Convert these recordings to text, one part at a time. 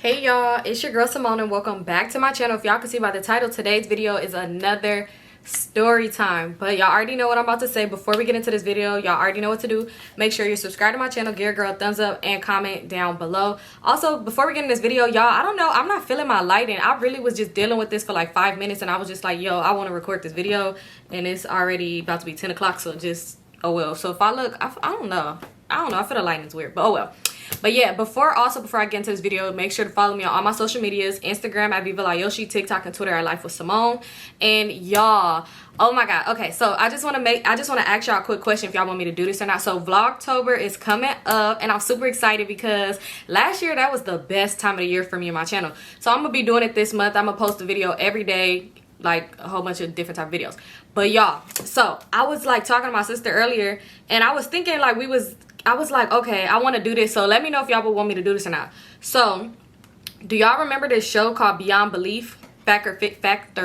Hey y'all, it's your girl Symone and welcome back to my channel. If y'all can see by the title, today's video is another story time. But y'all already know what I'm about to say. Before we get into this video, y'all already know what to do. Make sure you're subscribed to my channel, give your girl a thumbs up, and comment down below. Also, before we get in this video, y'all, I don't know, I'm not feeling my lighting. I really was just dealing with this for like 5 minutes and I was just like, yo, I want to record this video and it's already about to be 10 o'clock, so just, oh well. So if I look, I don't know, I feel the lighting's weird, but oh well. But yeah, before I get into this video, make sure to follow me on all my social medias: Instagram at Vivalayoshii, TikTok and Twitter at LifeWithSymone. And y'all, oh my god, okay, so I just want to ask y'all a quick question if y'all want me to do this or not. So Vlogtober is coming up and I'm super excited because last year that was the best time of the year for me and my channel. So I'm gonna be doing it this month. I'm gonna post a video every day, like a whole bunch of different type of videos. But y'all, so I was like talking to my sister earlier and I was thinking like I was like, okay, I want to do this, so let me know if y'all would want me to do this or not. So do y'all remember this show called Beyond Belief Beyond Belief Fact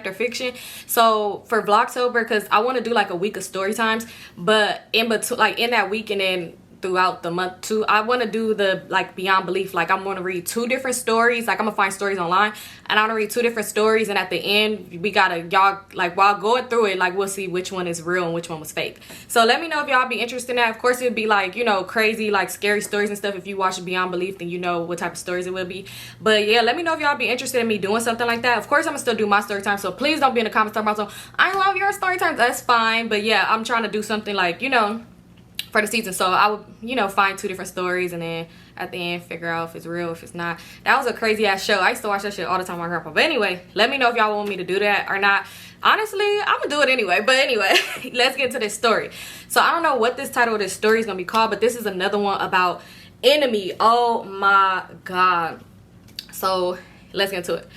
or Fiction? So for Vlogtober, because I want to do like a week of story times, but in between, like in that week and then throughout the month too, I want to do the like Beyond Belief. Like I'm going to read 2 different stories. Like I'm gonna find stories online and I'm gonna read 2 different stories, and at the end we gotta, y'all, like while going through it, like we'll see which one is real and which one was fake. So let me know if y'all be interested in that. Of course it'd be like, you know, crazy like scary stories and stuff. If you watch Beyond Belief, then you know what type of stories it will be. But yeah, let me know if y'all be interested in me doing something like that. Of course I'm gonna still do my story time, so please don't be in the comments talking about, so I love your story times. That's fine, but yeah, I'm trying to do something like, you know, for the season. So I would, you know, find 2 different stories and then at the end figure out if it's real, if it's not. That was a crazy ass show. I used to watch that shit all the time with my grandpa. But anyway, let me know if y'all want me to do that or not. Honestly, I'm gonna do it anyway. But anyway, let's get into this story. So I don't know what this title of this story is gonna be called, but this is another one about enemy. Oh my god. So let's get into it.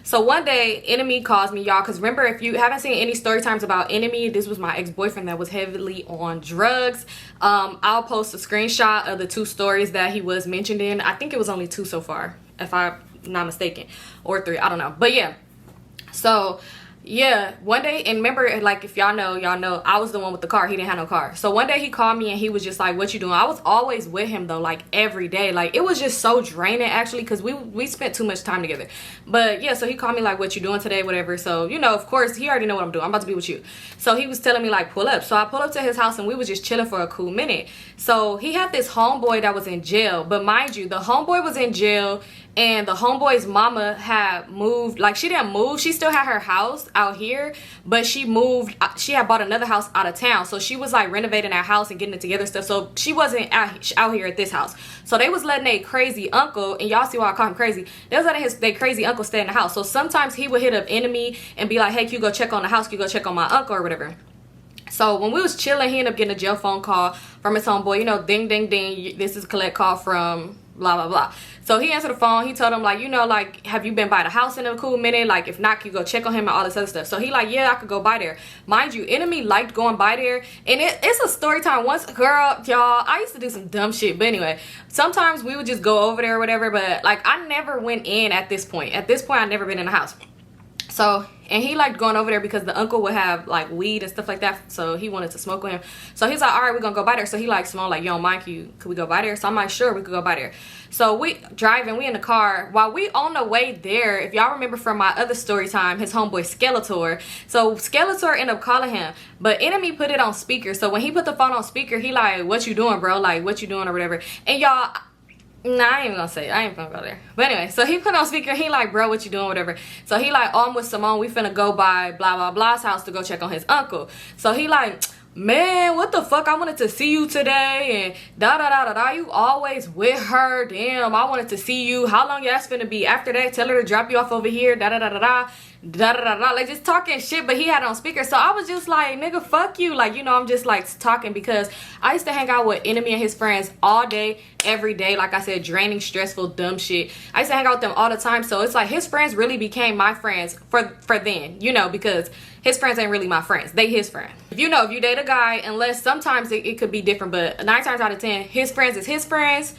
So one day, Enemy calls me, y'all, because remember, if you haven't seen any story times about Enemy, this was my ex-boyfriend that was heavily on drugs. I'll post a screenshot of the 2 stories that he was mentioned in. I think it was only 2 so far, if I'm not mistaken, or 3, I don't know. But yeah, so yeah, one day, and remember, like if y'all know, I was the one with the car. He didn't have no car. So one day he called me and he was just like, what you doing? I was always with him though, like every day. Like it was just so draining actually, because we spent too much time together. But yeah, so he called me like, what you doing today, whatever. So, you know, of course he already know what I'm doing. I'm about to be with you. So he was telling me like, pull up. So I pulled up to his house and we was just chilling for a cool minute. So he had this homeboy that was in jail, but mind you, the homeboy was in jail and the homeboy's mama had moved. Like she didn't move, she still had her house out here, but she moved, she had bought another house out of town. So she was like renovating that house and getting it together stuff. So she wasn't out here at this house. So they was letting a crazy uncle, and y'all see why I call him crazy, they was letting their crazy uncle stay in the house. So sometimes he would hit up Enemy and be like, hey, can you go check on the house, can you go check on my uncle or whatever. So when we was chilling, he ended up getting a jail phone call from his homeboy, you know, ding ding ding, this is a collect call from blah blah blah. So he answered the phone. He told him like, you know, like, have you been by the house in a cool minute? Like if not, you go check on him and all this other stuff. So he like, yeah, I could go by there. Mind you, Enemy liked going by there, and it's a story time. Once, girl, y'all, I used to do some dumb shit, but anyway, sometimes we would just go over there or whatever, but like I never went in at this point. At this point, I'd never been in the house. So, and he liked going over there because the uncle would have like weed and stuff like that, so he wanted to smoke with him. So he's like, all right, we're gonna go by there. So he like, Simone, like, yo, Mike, could we go by there? So I'm like, sure, we could go by there. So we driving, we in the car. While we on the way there, if y'all remember from my other story time, his homeboy Skeletor. So Skeletor ended up calling him, but Enemy put it on speaker. So when he put the phone on speaker, he like, what you doing, bro? Like, what you doing or whatever. And y'all, nah, I ain't even gonna say it. I ain't gonna go there. But anyway, so he put on speaker. He like, bro, what you doing, whatever. So he like, oh, I'm with Simone. We finna go by blah, blah, blah's house to go check on his uncle. So he like, man, what the fuck? I wanted to see you today. And da, da, da, da, da. You always with her. Damn, I wanted to see you. How long that's finna be? After that, tell her to drop you off over here. Da, da, da, da, da. Da, da, da, da. Like just talking shit, but he had it on speaker. So I was just like, nigga, fuck you. Like, you know, I'm just like talking because I used to hang out with Enemy and his friends all day, every day. Like I said, draining, stressful, dumb shit. I used to hang out with them all the time. So it's like his friends really became my friends for then, you know, because his friends ain't really my friends. They his friend. If you know, if you date a guy, unless sometimes it could be different, but 9 times out of 10, his friends is his friends.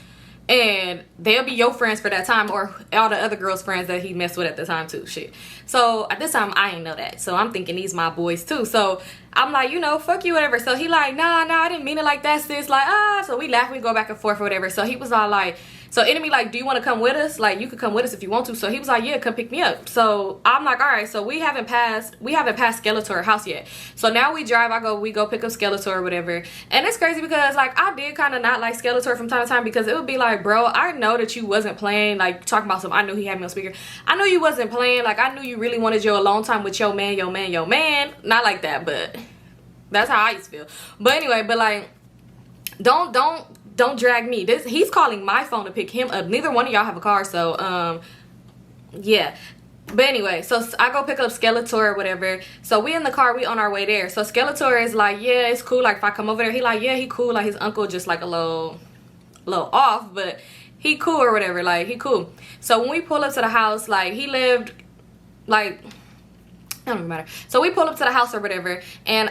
And they'll be your friends for that time, or all the other girls' friends that he messed with at the time too. Shit. So at this time, I ain't know that. So I'm thinking these my boys too. So I'm like, you know, fuck you, whatever. So he like, nah, I didn't mean it like that, sis. Like, so we laugh, we go back and forth or whatever. So he was all like, So Enemy like, do you want to come with us? Like, you could come with us if you want to. So he was like, yeah, come pick me up. So I'm like, all right. So we haven't passed Skeletor house yet. So now we drive. We go pick up Skeletor or whatever. And it's crazy because like I did kind of not like Skeletor from time to time, because it would be like, bro, I know that you wasn't playing, like talking about something. I knew he had me on speaker. I knew you wasn't playing. Like I knew you really wanted your alone time with your man. Not like that, but that's how I used to feel. But anyway, but like, don't drag me. He's calling my phone to pick him up. Neither one of y'all have a car, so yeah. But anyway, so I go pick up Skeletor or whatever. So we in the car, we on our way there. So Skeletor is like, yeah, it's cool. Like if I come over there, he like, yeah, he cool. Like his uncle just like a little off, but he cool or whatever. Like he cool. So when we pull up to the house, like he lived like, it don't matter. So we pull up to the house or whatever, and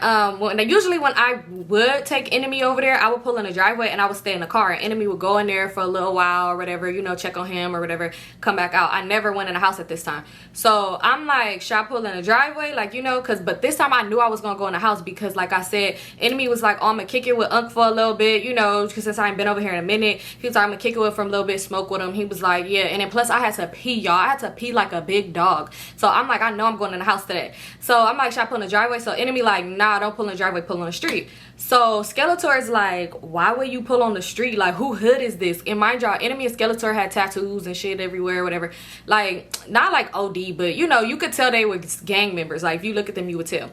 usually when I would take Enemy over there, I would pull in the driveway and I would stay in the car, and Enemy would go in there for a little while or whatever, you know, check on him or whatever, come back out. I never went in the house at this time. So I'm like, should I pull in the driveway, like, you know, but this time I knew I was gonna go in the house, because like I said, Enemy was like, oh, I'm gonna kick it with Unc for a little bit, you know, because since I ain't been over here in a minute. He was like, I'm gonna kick it with him for a little bit, smoke with him. He was like, yeah. And then plus I had to pee, y'all. I had to pee like a big dog. So I'm like, I know I'm going in the house today. So I'm like, should I pull in the driveway? So Enemy like, nah, don't pull in the driveway, pull on the street. So Skeletor is like, why would you pull on the street? Like, who hood is this? And mind y'all, Enemy and Skeletor had tattoos and shit everywhere, whatever. Like, not like OD, but you know, you could tell they were gang members. Like, if you look at them, you would tell.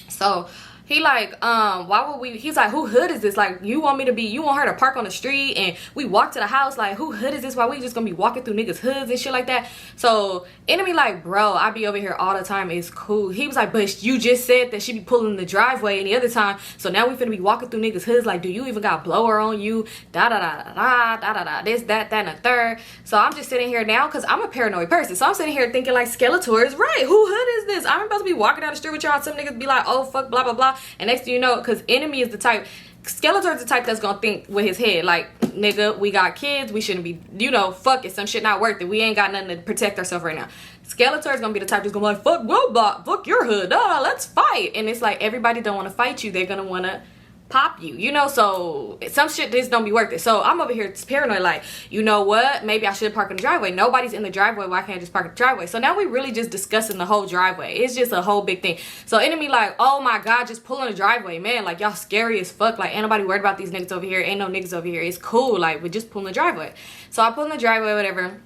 So he like, why would we, he's like, who hood is this? Like, you want her to park on the street and we walk to the house? Like, who hood is this? Why we just gonna be walking through niggas' hoods and shit like that? So Enemy like, bro, I be over here all the time, it's cool. He was like, but you just said that she be pulling the driveway any other time, so now we finna be walking through niggas' hoods. Like, do you even got blower on you? Da da da da da da da, this, that, and the third. So I'm just sitting here now, because I'm a paranoid person, so I'm sitting here thinking like, Skeletor is right. Who hood is this? I'm supposed to be walking down the street with y'all, some niggas be like, oh fuck, blah blah blah, and next thing you know, because Enemy is the type, Skeletor is the type that's gonna think with his head like, nigga, we got kids, we shouldn't be, you know, fuck it, some shit not worth it, we ain't got nothing to protect ourselves right now. Skeletor is gonna be the type that's gonna be like, fuck Roblox, fuck your hood, let's fight. And it's like, everybody don't want to fight you, they're gonna want to pop you, you know. So some shit just don't be worth it. So I'm over here paranoid like, you know what, maybe I should park in the driveway. Nobody's in the driveway, why can't I just park in the driveway? So now we really just discussing the whole driveway. It's just a whole big thing. So Enemy like, oh my god, just pull in the driveway, man, like y'all scary as fuck, like ain't nobody worried about these niggas over here, ain't no niggas over here, it's cool, like we just pull in the driveway. So I pull in the driveway, whatever,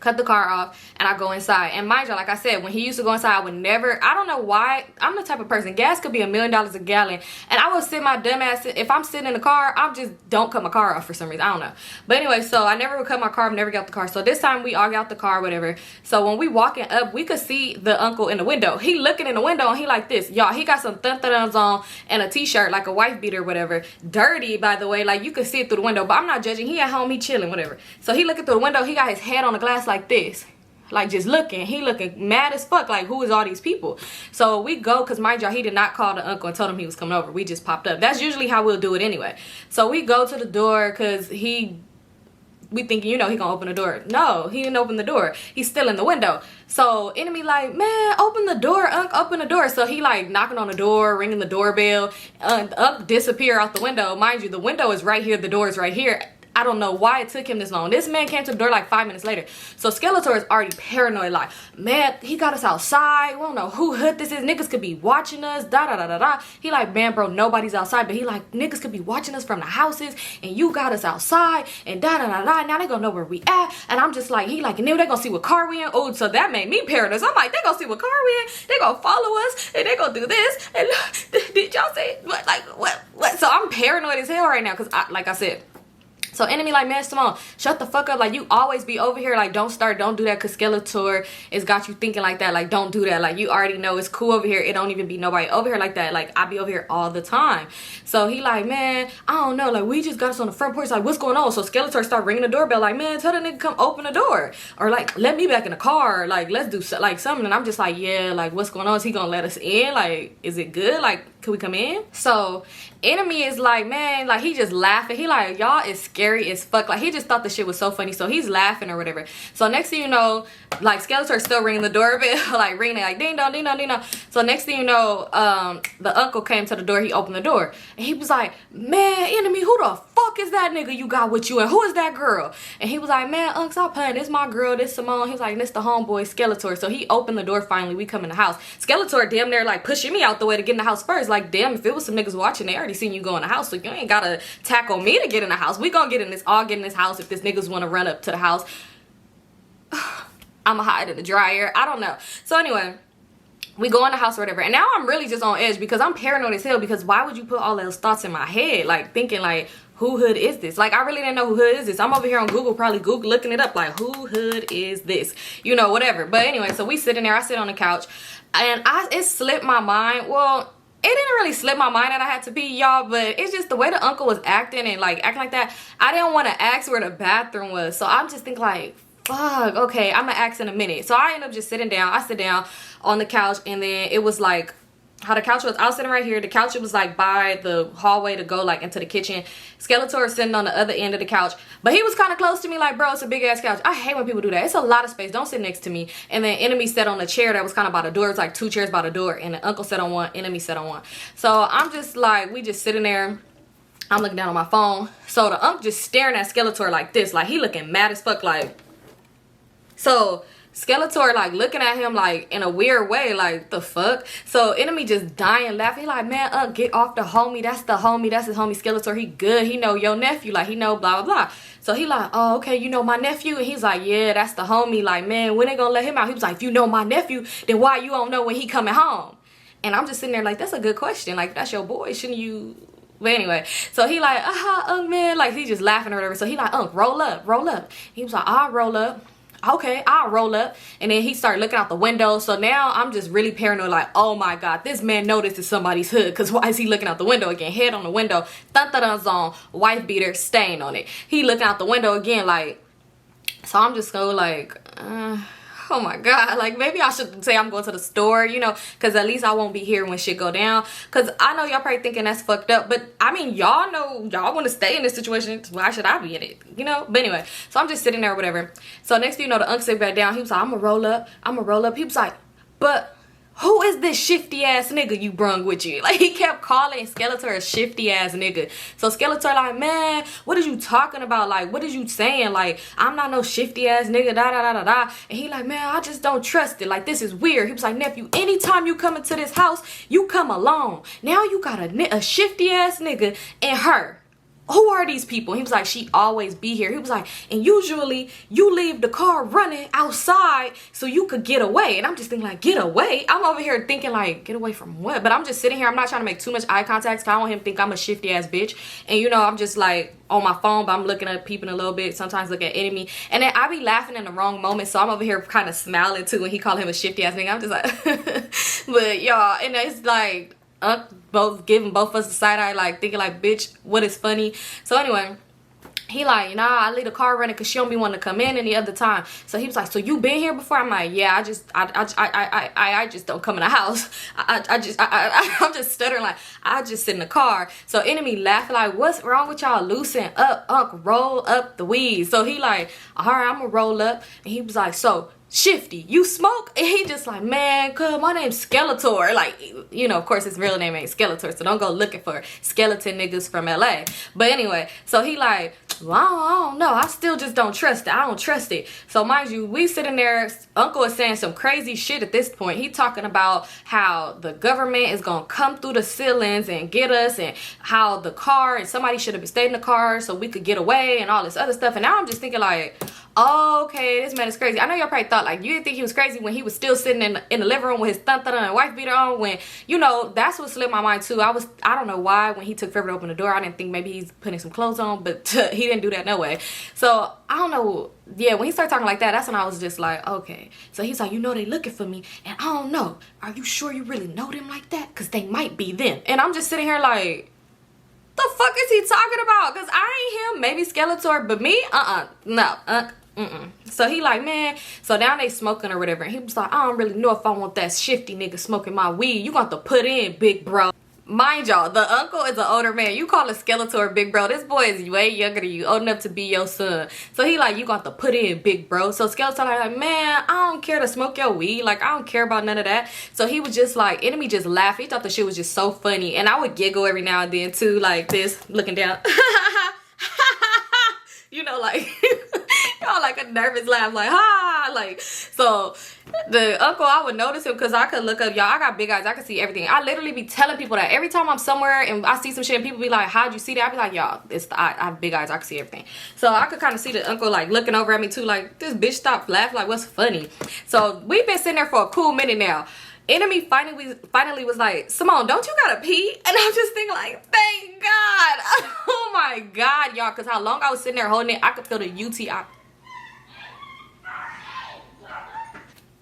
cut the car off, and I go inside. And mind you, like I said, when he used to go inside, I would never, I don't know why, I'm the type of person, gas could be $1 million a gallon, and I would sit my dumb ass, if I'm sitting in the car, I'm just, don't cut my car off for some reason, I don't know. But anyway, so I never would cut my car, never got the car. So this time we all got the car, whatever. So when we walking up, we could see the uncle in the window. He looking in the window, and he like this, y'all, he got some thun-thuns on, and a t-shirt, like a wife beater, whatever. Dirty, by the way, like you could see it through the window, but I'm not judging. He at home, he chilling, whatever. So he looking through the window, he got his head on the glass like this, like just looking, he looking mad as fuck, like who is all these people? So we go, because mind y'all, he did not call the uncle and told him he was coming over. We just popped up. That's usually how we'll do it anyway. So we go to the door, because we thinking, you know, he gonna open the door. No, he didn't open the door, he's still in the window. So Enemy like, man, open the door, Unc, open the door. So he like knocking on the door, ringing the doorbell, Unc disappear out the window. Mind you, the window is right here, the door is right here. I don't know why it took him this long. This man came to the door like 5 minutes later. So Skeletor is already paranoid, like, man, he got us outside. We don't know who hood this is. Niggas could be watching us. Da da da da da. He like, man, bro, nobody's outside. But he like, niggas could be watching us from the houses, and you got us outside, and da da da da. Now they gonna know where we at. And I'm just like, he like, and then they gonna see what car we in. Oh, so that made me paranoid. So I'm like, they gonna see what car we in. They gonna follow us, and they gonna do this. And did y'all say what? Like what? So I'm paranoid as hell right now, because like I said. So Enemy like, man, Symone, shut the fuck up. Like, you always be over here. Like, don't do that, because Skeletor has got you thinking like that. Like, don't do that. Like, you already know it's cool over here. It don't even be nobody over here like that. Like, I be over here all the time. So he like, man, I don't know. Like, we just got us on the front porch. Like, what's going on? So Skeletor start ringing the doorbell. Like, man, tell the nigga come open the door. Or like, let me back in the car. Like, let's do like something. And I'm just like, yeah, like, what's going on? Is he gonna let us in? Like, is it good? Like, can we come in? So Enemy is like, man, like he just laughing. He like, y'all is scary as fuck. Like he just thought the shit was so funny, so he's laughing or whatever. So next thing you know, like Skeletor's still ringing the doorbell, like ringing it like ding dong, ding dong, ding dong. So next thing you know, the uncle came to the door. He opened the door and he was like, man, Enemy, who the fuck is that nigga you got with you, and who is that girl? And he was like, man, Unc, stop playing. This my girl, this Symone. He was like, this the homeboy Skeletor. So he opened the door. Finally, we come in the house. Skeletor damn near like pushing me out the way to get in the house first. Like, damn, if it was some niggas watching, they already seen you go in the house, so you ain't gotta tackle me to get in the house. We gonna get in this, all get in this house. If this niggas want to run up to the house, I'ma hide in the dryer. I don't know. So anyway, we go in the house or whatever, and now I'm really just on edge because I'm paranoid as hell. Because why would you put all those thoughts in my head, like thinking like, who hood is this? Like, I really didn't know who hood is this. I'm over here on Google, probably Google looking it up, like, who hood is this, you know, whatever. But anyway, so we sitting there. I sit on the couch, and it slipped my mind. Well, it didn't really slip my mind that I had to pee, y'all, but it's just the way the uncle was acting and like acting like that. I didn't want to ask where the bathroom was, so I'm just thinking like, fuck, okay, I'm gonna ask in a minute. So I end up just sitting down. I sit down on the couch, and then it was like, how the couch was, I was sitting right here. The couch was like by the hallway to go like into the kitchen. Skeletor was sitting on the other end of the couch, but he was kind of close to me. Like, bro, it's a big ass couch. I hate when people do that. It's a lot of space. Don't sit next to me. And then Enemy sat on a chair that was kind of by the door. It was like 2 chairs by the door, and the uncle sat on one, Enemy sat on one. So I'm just like, we just sitting there. I'm looking down on my phone. So the uncle just staring at Skeletor like this, like he looking mad as fuck. Like, so Skeletor like looking at him like in a weird way, like the fuck. So Enemy just dying laughing. He like, man, get off the homie. That's the homie. That's his homie Skeletor. He good. He know your nephew. Like, he know blah blah blah. So he like, oh, okay, you know my nephew? And he's like, yeah, that's the homie. Like, man, when they gonna let him out? He was like, if you know my nephew, then why you don't know when he coming home? And I'm just sitting there like, that's a good question. Like, that's your boy. Shouldn't you? But anyway, so he like, man, like he just laughing or whatever. So he like, roll up, roll up. He was like, I'll roll up. Okay, I'll roll up. And then he started looking out the window. So now I'm just really paranoid, like, oh my god, this man noticed it's somebody's hood, because why is he looking out the window again? Head on the window, thun-thun-dun's on, wife beater, stain on it. He looking out the window again, like, so I'm just go like, oh my god, like maybe I should say I'm going to the store, you know, because at least I won't be here when shit go down. Because I know y'all probably thinking that's fucked up, but I mean, y'all know y'all want to stay in this situation. Why should I be in it, you know? But anyway, so I'm just sitting there or whatever. So next thing you know, the uncle sit back down. He was like, I'm gonna roll up, I'm gonna roll up. He was like, but who is this shifty ass nigga you brung with you? Like, he kept calling Skeletor a shifty ass nigga. So Skeletor like, man, what are you talking about? Like, what is you saying? Like, I'm not no shifty ass nigga, da da da da da. And he like, man, I just don't trust it. Like, this is weird. He was like, nephew, anytime you come into this house, you come alone. Now you got a shifty ass nigga and her. Who are these people? He was like, she always be here. He was like, and usually you leave the car running outside so you could get away. And I'm just thinking like, get away? I'm over here thinking like, get away from what? But I'm just sitting here. I'm not trying to make too much eye contact because I don't want him to think I'm a shifty ass bitch. And you know, I'm just like on my phone, but I'm looking at, peeping a little bit. Sometimes look at Enemy. And then I be laughing in the wrong moment. So I'm over here kind of smiling too when he called him a shifty ass nigga. I'm just like, but y'all, and it's like, both giving both of us the side eye, like thinking like, bitch, what is funny? So anyway, he like, nah, I leave the car running because she don't be wanting to come in any other time. So he was like, so you been here before? I'm like, yeah, I just don't come in the house. I'm just stuttering like, I just sit in the car. So Enemy laughing like, what's wrong with y'all? Loosen up, Unc, roll up the weeds. So he like, all right, I'm gonna roll up. And he was like, so shifty, you smoke? And he just like, man, cuz my name's Skeletor. Like, you know, of course his real name ain't Skeletor, so don't go looking for skeleton niggas from LA. But anyway, so he like, well, I don't know, I still just don't trust it. I don't trust it. So mind you, we sitting there, uncle is saying some crazy shit at this point. He talking about how the government is gonna come through the ceilings and get us, and how the car, and somebody should have stayed in the car so we could get away, and all this other stuff. And now I'm just thinking like, okay, this man is crazy. I know y'all probably thought like, you didn't think he was crazy when he was still sitting in the living room with his thun-thun and wife beater on, when, you know, that's what slipped my mind too. I don't know why when he took forever to open the door, I didn't think maybe he's putting some clothes on, but he didn't do that no way. So I don't know, yeah, when he started talking like that, that's when I was just like, okay. So he's like, you know, they looking for me, and I don't know, are you sure you really know them like that? Because they might be them. And I'm just sitting here like, the fuck is he talking about? Because I ain't him. Maybe Skeletor, but me, no, So he like, man, so now they smoking or whatever, and he was like, I don't really know if I want that shifty nigga smoking my weed. You got to put in, big bro. Mind y'all, the uncle is an older man. You call a Skeletor big bro. This boy is way younger than you, old enough to be your son. So he like, you got to put in big bro. So Skeletor like, man, I don't care to smoke your weed. Like, I don't care about none of that. So he was just like, Enemy just laughed. He thought the shit was just so funny. And I would giggle every now and then too, like this, looking down. You know, like, y'all like a nervous laugh, like, ha, like, so the uncle, I would notice him because I could look up, y'all, I got big eyes, I could see everything. I literally be telling people that every time I'm somewhere and I see some shit and people be like, how'd you see that? I be like, y'all, it's the eye. I have big eyes, I can see everything. So I could kind of see the uncle like looking over at me too, like, this bitch stop laughing, like, what's funny? So we've been sitting there for a cool minute now. Enemy finally was like, Symone, don't you gotta pee? And I'm just thinking like, thank God. Oh my God, y'all, because how long I was sitting there holding it, I could feel the UTI.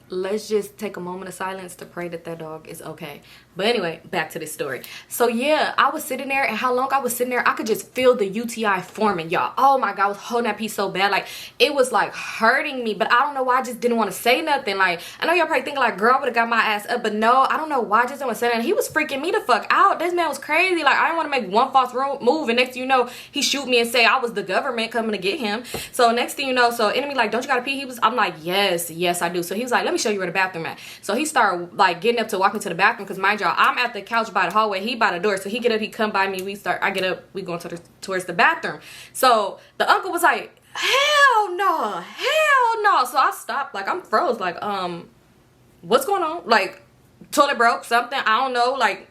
Let's just take a moment of silence to pray that that dog is okay. But anyway, back to this story. So yeah, I was sitting there, and how long I was sitting there, I could just feel the UTI forming, y'all. Oh my God, I was holding that piece so bad. Like, it was like hurting me, but I don't know why I just didn't want to say nothing. Like, I know y'all probably thinking like, girl, I would have got my ass up, but no, I don't know why I just didn't want to say that. And he was freaking me the fuck out. This man was crazy. Like, I didn't want to make one false move, and next thing you know, he shoot me and say I was the government coming to get him. So next thing you know, so Enemy like, don't you gotta pee? I'm like, yes, I do. So he was like, let me show you where the bathroom at. So he started like getting up to walk me to the bathroom, because mind y'all, I'm at the couch by the hallway, he by the door. So he get up, he come by me, I get up, we going towards the bathroom. So the uncle was like, hell no. So I stopped, like, I'm froze, like, what's going on? Like, toilet broke, something, I don't know, like,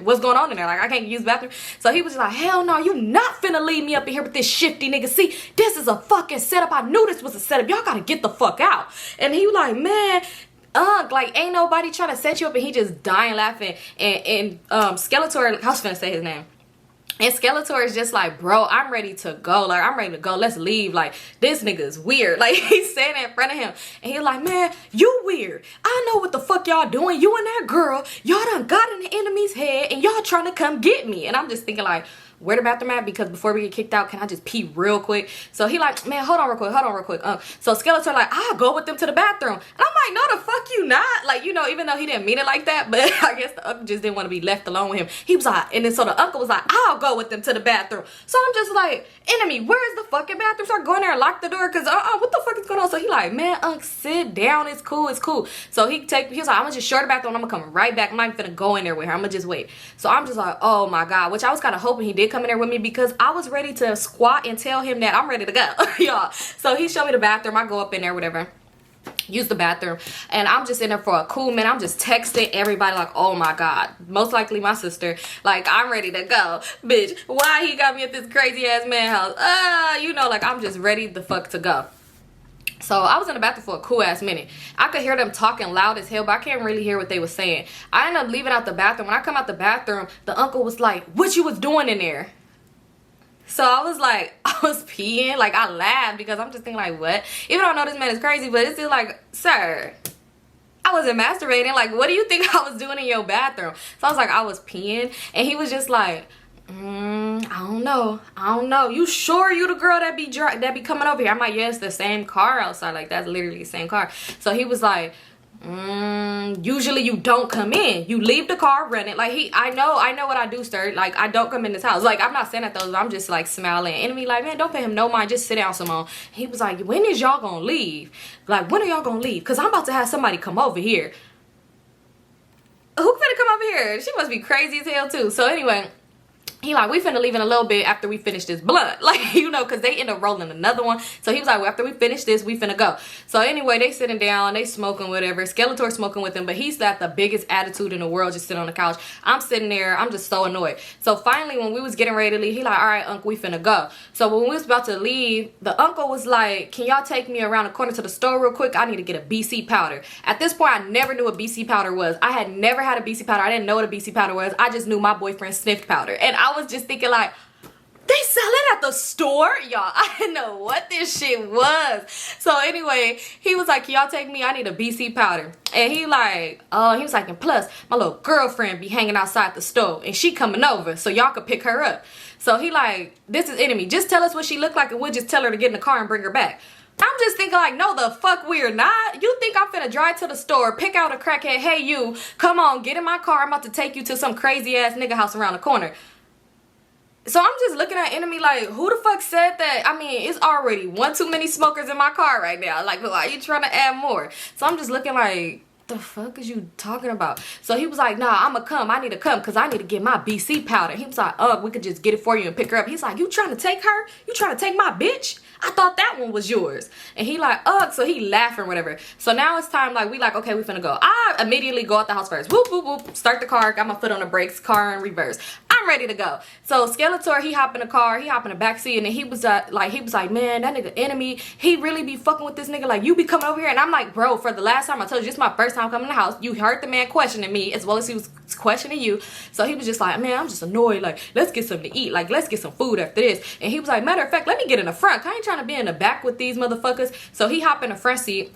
what's going on in there? Like, I can't use the bathroom. So he was just like, hell no, you not finna leave me up in here with this shifty nigga. See, this is a fucking setup. I knew this was a setup. Y'all gotta get the fuck out. And he was like, man, like, ain't nobody trying to set you up. And he just dying laughing. And Skeletor, I was finna say his name. And Skeletor is just like, bro, I'm ready to go. Like, I'm ready to go. Let's leave. Like, this nigga is weird. Like, he's saying it in front of him. And he's like, man, you weird. I know what the fuck y'all doing. You and that girl, y'all done got in the enemy's head and y'all trying to come get me. And I'm just thinking like, where the bathroom at? Because before we get kicked out, can I just pee real quick? So he like, man, hold on real quick. So Skeletor like, I'll go with them to the bathroom. And I'm like, no, the fuck you not. Like, you know, even though he didn't mean it like that, but I guess the uncle just didn't want to be left alone with him. He was like, and then so the uncle was like, I'll go with them to the bathroom. So I'm just like, Enemy, where's the fucking bathroom? So I go in there and lock the door, because what the fuck is going on? So he like, man, sit down, it's cool. So he was like, I'm gonna just short the bathroom, I'm gonna come right back. I'm not even gonna go in there with her, I'm gonna just wait. So I'm just like, oh my God, which I was kind of hoping he did come in there with me, because I was ready to squat and tell him that I'm ready to go. Y'all. So he showed me the bathroom, I go up in there, whatever, use the bathroom, and I'm just in there for a cool minute. I'm just texting everybody like, oh my God, most likely my sister, like, I'm ready to go, bitch, why he got me at this crazy ass man house, you know, like, I'm just ready the fuck to go. So I was in the bathroom for a cool ass minute. I could hear them talking loud as hell, but I can't really hear what they were saying. I ended up leaving out the bathroom. When I come out the bathroom, the uncle was like, what you was doing in there? So I was like, I was peeing. Like, I laughed because I'm just thinking like, what? Even though I know this man is crazy, but it's still like, sir, I wasn't masturbating. Like, what do you think I was doing in your bathroom? So I was like, I was peeing. And he was just like, I don't know. You sure you the girl that be coming over here? I'm like, yeah, it's the same car outside. Like, that's literally the same car. So he was like, usually you don't come in, you leave the car running. Like, I know what I do, sir. Like, I don't come in this house. Like, I'm not saying that though, I'm just like smiling. Enemy like, man, don't pay him no mind, just sit down, Symone. He was like, when is y'all gonna leave? Like, when are y'all gonna leave? Because I'm about to have somebody come over here. Who finna come over here? She must be crazy as hell too. So anyway, he like, we finna leave in a little bit after we finish this blunt. Like, you know, because they end up rolling another one. So he was like, well, after we finish this, we finna go. So anyway, they sitting down, they smoking, whatever. Skeletor smoking with him, but he's got the biggest attitude in the world, just sitting on the couch. I'm sitting there, I'm just so annoyed. So finally, when we was getting ready to leave, he like, all right, uncle, we finna go. So when we was about to leave, the uncle was like, can y'all take me around the corner to the store real quick? I need to get a BC powder. At this point, I never knew what BC powder was. I had never had a BC powder. I didn't know what a BC powder was. I just knew my boyfriend sniffed powder. And I was just thinking like, they sell it at the store? Y'all, I didn't know what this shit was. So anyway, he was like, can y'all take me? I need a BC powder. And he was like, and plus, my little girlfriend be hanging outside the store and she coming over, so y'all could pick her up. So he like, this is Enemy. Just tell us what she looked like and we'll just tell her to get in the car and bring her back. I'm just thinking like, no the fuck we're not. You think I'm finna drive to the store, pick out a crackhead, hey you, come on, get in my car, I'm about to take you to some crazy ass nigga house around the corner. So I'm just looking at Enemy like, who the fuck said that? I mean, it's already one too many smokers in my car right now. Like, why are you trying to add more? So I'm just looking like, the fuck is you talking about? So he was like, nah, I'ma come. I need to come because I need to get my BC powder. He was like, we could just get it for you and pick her up. He's like, you trying to take her? You trying to take my bitch? I thought that one was yours. And he like, so he laughing or whatever. So now it's time, like, we like, okay, we finna go. I immediately go out the house first. Whoop, whoop, whoop. Start the car. Got my foot on the brakes. Car in reverse. I'm ready to go. So Skeletor, he hop in the car. He hop in the backseat. And then he was like, man, that nigga Enemy, he really be fucking with this nigga. Like, you be coming over here. And I'm like, bro, for the last time, I told you, this is my first time coming to the house. You heard the man questioning me as well as he was questioning you. So he was just like, man, I'm just annoyed. Like, let's get something to eat. Like, let's get some food after this. And he was like, matter of fact, let me get in the front. I ain't trying to be in the back with these motherfuckers. So he hop in the front seat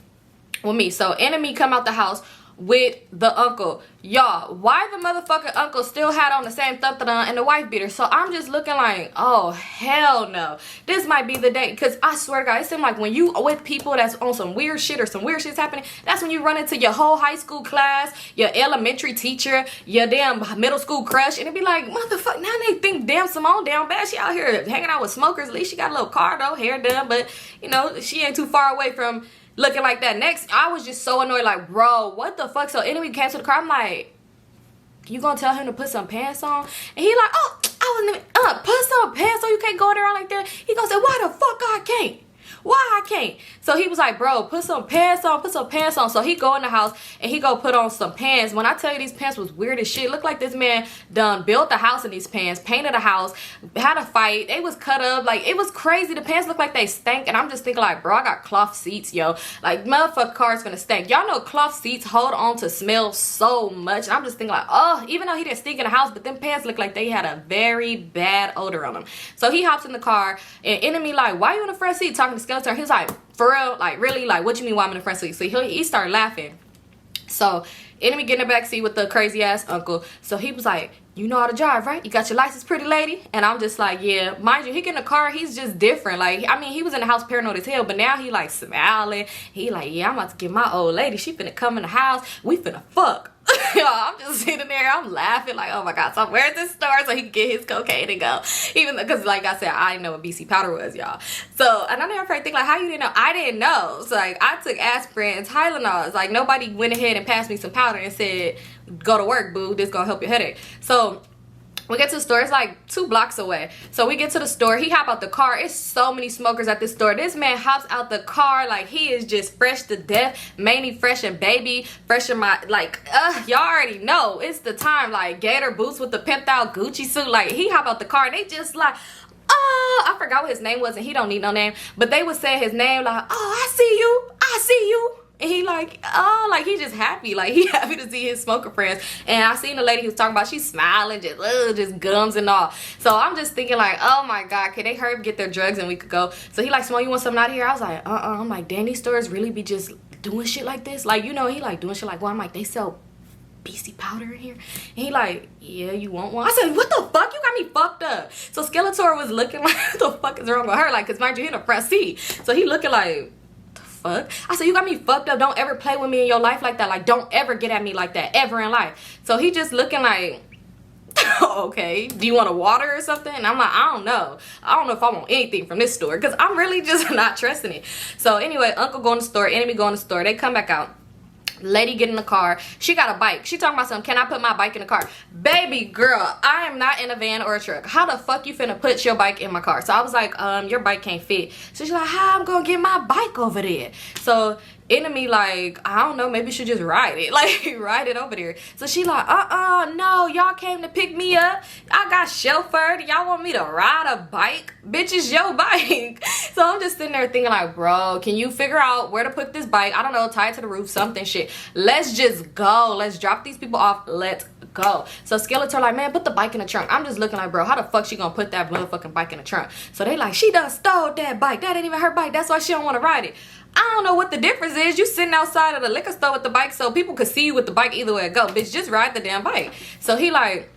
with me. So Enemy come out the house with the uncle. Y'all, why the motherfucking uncle still had on the same thump-da-dun and the wife beater? So I'm just looking like, oh hell no, this might be the day. Because I swear to God, it seems like when you with people that's on some weird shit or some weird shit's happening, that's when you run into your whole high school class, your elementary teacher, your damn middle school crush, and it be like, motherfucker, now they think damn Symone down bad. She out here hanging out with smokers. At least she got a little car though, hair done, but you know, she ain't too far away from looking like that. Next, I was just so annoyed, like, bro, what the fuck? So Enemy came to the car. I'm like, you gonna tell him to put some pants on? And he like, oh, I wasn't even, put some pants on. You can't go there like that. He gonna say, why the fuck I can't? Why I can't? So he was like, bro, put some pants on, put some pants on. So he go in the house and he go put on some pants. When I tell you these pants was weird as shit, looked like this man done built the house in these pants, painted a house, had a fight. They was cut up. Like, it was crazy. The pants looked like they stank. And I'm just thinking like, bro, I got cloth seats, yo. Like, motherfucker car's finna stink. Y'all know cloth seats hold on to smell so much. And I'm just thinking like, oh, even though he didn't stink in the house, but them pants looked like they had a very bad odor on them. So he hops in the car and Enemy like, why you in the front seat talking to Skeletor? He's like, for real? Like, really? Like, what you mean why I'm in the front seat? So he started laughing. So Enemy get in the back seat with the crazy ass uncle. So he was like, you know how to drive, right? You got your license, pretty lady? And I'm just like, yeah. Mind you, he get in the car, he's just different. Like, I mean, he was in the house paranoid as hell, but now he like smiling. He like, yeah, I'm about to get my old lady. She finna come in the house. We finna fuck. Y'all, I'm just sitting there, I'm laughing like, oh my God. So where's this store so he can get his cocaine and go? Even though, because like I said, I didn't know what BC powder was, y'all. So, and I never heard think like, how you didn't know? I didn't know. So like, I took aspirin and Tylenols. Like, nobody went ahead and passed me some powder and said, go to work, boo. This gonna help your headache. So we get to the store. It's like 2 blocks away. So we get to the store. He hop out the car. It's so many smokers at this store. This man hops out the car like he is just fresh to death. Mainly fresh and baby. Fresh in my, like, y'all already know. It's the time. Like, gator boots with the pimped out Gucci suit. Like, he hop out the car and they just like, oh, I forgot what his name was and he don't need no name. But they would say his name like, oh, I see you. I see you. And he like, oh, like he just happy. Like he happy to see his smoker friends. And I seen the lady he was talking about, she's smiling, just gums and all. So I'm just thinking like, oh my God, can they hurry up get their drugs and we could go? So he like, Symone, you want something out of here? I was like, I'm like, damn, these stores really be just doing shit like this? Like, you know, he like doing shit like, well, I'm like, they sell BC powder in here? And he like, yeah, you want one? I said, what the fuck? You got me fucked up. So Skeletor was looking like, what the fuck is wrong with her? Like, cause mind you, he in the front seat. So he looking like, fuck? I said, you got me fucked up. Don't ever play with me in your life like that. Like, don't ever get at me like that ever in life. So he just looking like, okay, do you want a water or something? And I'm like, I don't know if I want anything from this store because I'm really just not trusting it. So anyway, uncle go in the store, Enemy go in the store. They come back out. Lady get in the car. She got a bike. She talking about something. Can I put my bike in the car? Baby girl, I am not in a van or a truck. How the fuck you finna put your bike in my car? So I was like, your bike can't fit. So she's like, how I'm gonna get my bike over there? So Enemy like, I don't know, maybe you should just ride it. Like, ride it over there. So she like, no, y'all came to pick me up. I got chauffeured. Y'all want me to ride a bike? Bitch, it's your bike. So I'm just sitting there thinking like, bro, can you figure out where to put this bike? I don't know, tie it to the roof, something shit. Let's just go. Let's drop these people off. Let's go. So Skeletor like, man, put the bike in the trunk. I'm just looking like, bro, how the fuck she gonna put that motherfucking bike in the trunk? So they like, she done stole that bike. That ain't even her bike. That's why she don't want to ride it. I don't know what the difference is. You sitting outside of the liquor store with the bike so people could see you with the bike either way it go. Bitch, just ride the damn bike. So he like,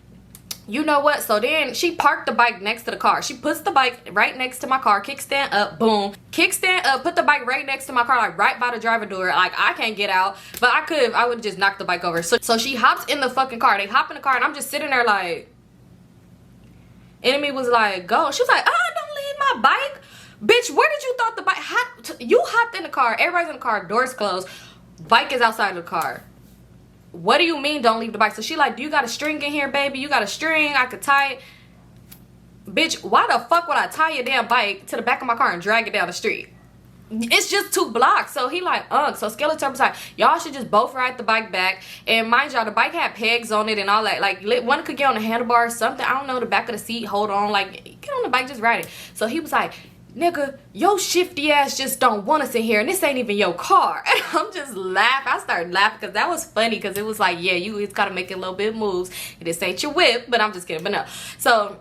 you know what? So then she parked the bike next to the car. She puts the bike right next to my car, kickstand up, boom. Kickstand up, put the bike right next to my car, like right by the driver door. Like I can't get out, but I would just knock the bike over. So she hops in the fucking car. They hop in the car and I'm just sitting there like, Enemy was like, go. She was like, don't leave my bike. Bitch, where did you thought the bike, you hopped in the car, everybody's in the car, doors closed, bike is outside of the car. What do you mean don't leave the bike? So she like, do you got a string in here, baby? You got a string? I could tie it. Bitch, why the fuck would I tie your damn bike to the back of my car and drag it down the street? It's just 2 blocks. So he like, so Skeletor was like, y'all should just both ride the bike back. And mind y'all, the bike had pegs on it and all that. Like, one could get on the handlebar or something. I don't know, the back of the seat, hold on. Like, get on the bike, just ride it. So he was like, nigga, your shifty ass just don't want us in here, and this ain't even your car. And I'm just laughing. I started laughing because that was funny, because it was like, yeah, you just gotta make a little bit of moves. This ain't your whip, but I'm just kidding. But no. So